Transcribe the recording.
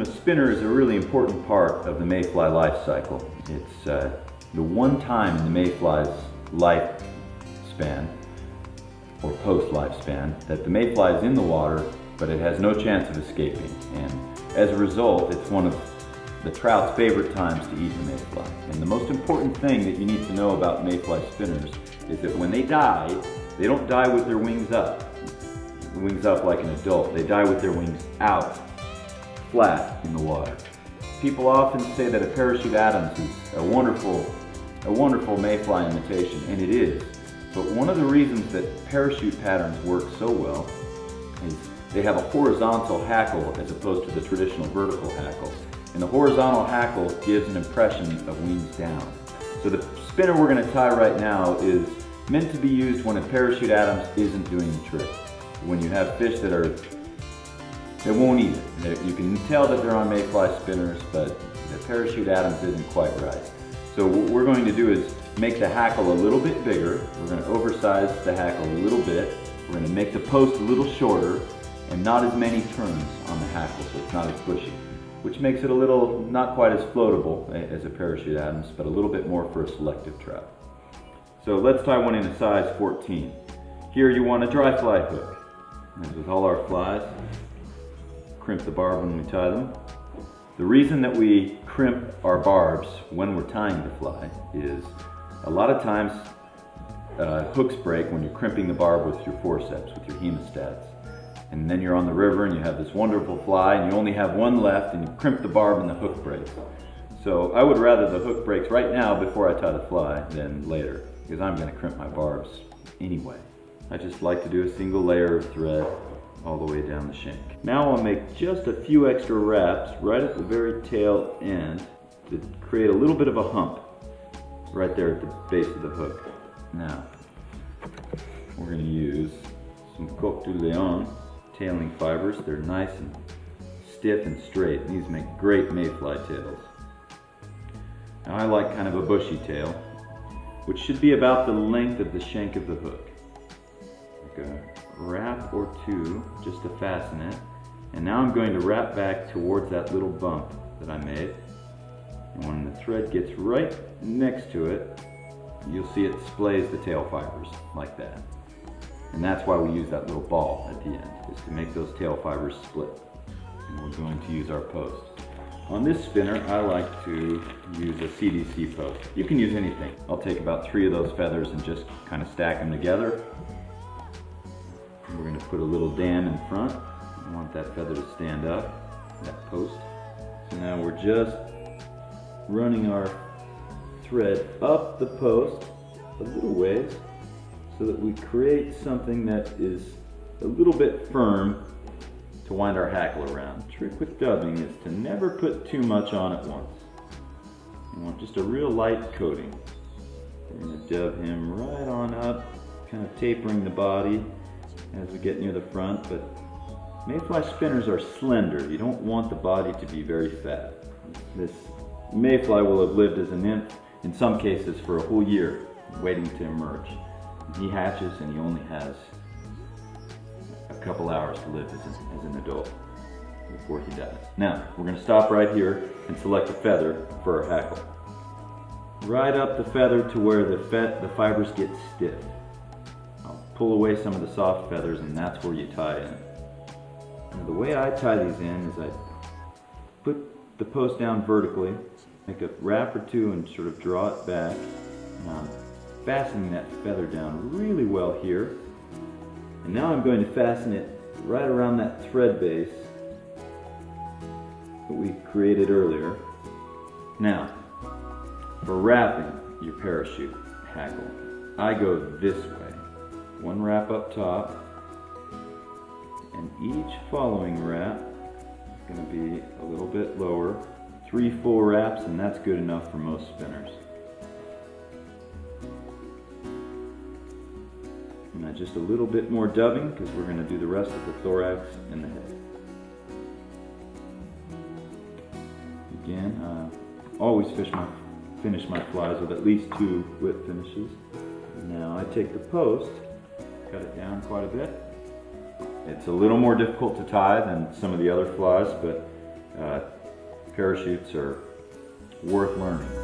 You know, spinner is a really important part of the mayfly life cycle. It's the one time in the mayfly's lifespan, or post-lifespan, that the mayfly is in the water, but it has no chance of escaping. And as a result, it's one of the trout's favorite times to eat the mayfly. And the most important thing that you need to know about mayfly spinners is that when they die, they don't die with their wings up like an adult. They die with their wings out, flat in the water. People often say that a parachute Adams is a wonderful mayfly imitation, and it is. But one of the reasons that parachute patterns work so well is they have a horizontal hackle as opposed to the traditional vertical hackle. And the horizontal hackle gives an impression of wings down. So the spinner we're going to tie right now is meant to be used when a parachute Adams isn't doing the trick. When you have fish that won't eat it. You can tell that they're on mayfly spinners, but the parachute Adams isn't quite right. So what we're going to do is make the hackle a little bit bigger. We're going to oversize the hackle a little bit. We're going to make the post a little shorter and not as many turns on the hackle, so it's not as bushy, which makes it a little, not quite as floatable as a parachute Adams, but a little bit more for a selective trout. So let's tie one in a size 14. Here you want a dry fly hook. As with all our flies, crimp the barb when we tie them. The reason that we crimp our barbs when we're tying the fly is a lot of times hooks break when you're crimping the barb with your forceps, with your hemostats. And then you're on the river and you have this wonderful fly and you only have one left and you crimp the barb and the hook breaks. So I would rather the hook breaks right now before I tie the fly than later, because I'm going to crimp my barbs anyway. I just like to do a single layer of thread all the way down the shank. Now I'll make just a few extra wraps right at the very tail end to create a little bit of a hump right there at the base of the hook. Now, we're going to use some coque du leon tailing fibers. They're nice and stiff and straight. These make great mayfly tails. Now I like kind of a bushy tail, which should be about the length of the shank of the hook. Like a wrap or two just to fasten it. And now I'm going to wrap back towards that little bump that I made. And when the thread gets right next to it, you'll see it splays the tail fibers like that. And that's why we use that little ball at the end, is to make those tail fibers split. And we're going to use our post. On this spinner, I like to use a CDC post. You can use anything. I'll take about 3 of those feathers and just kind of stack them together. We're going to put a little dam in front. I want that feather to stand up, that post. So now we're just running our thread up the post a little ways so that we create something that is a little bit firm to wind our hackle around. The trick with dubbing is to never put too much on at once. You want just a real light coating. We're going to dub him right on up, kind of tapering the body as we get near the front, but mayfly spinners are slender. You don't want the body to be very fat. This mayfly will have lived as a nymph, in some cases for a whole year, waiting to emerge. He hatches and he only has a couple hours to live as an adult before he dies. Now, we're going to stop right here and select a feather for our hackle. Right up the feather to where the fibers get stiff. I'll pull away some of the soft feathers and that's where you tie in. Now, the way I tie these in is I put the post down vertically, make a wrap or two and sort of draw it back. Now I'm fastening that feather down really well here. And now I'm going to fasten it right around that thread base that we created earlier. Now, for wrapping your parachute hackle, I go this way. One wrap up top, and each following wrap is going to be a little bit lower. 3 full wraps, and that's good enough for most spinners. And just a little bit more dubbing because we're going to do the rest of the thorax and the head. Again, always finish my flies with at least 2 whip finishes. Now I take the post, cut it down quite a bit. It's a little more difficult to tie than some of the other flies, but Parachutes are worth learning.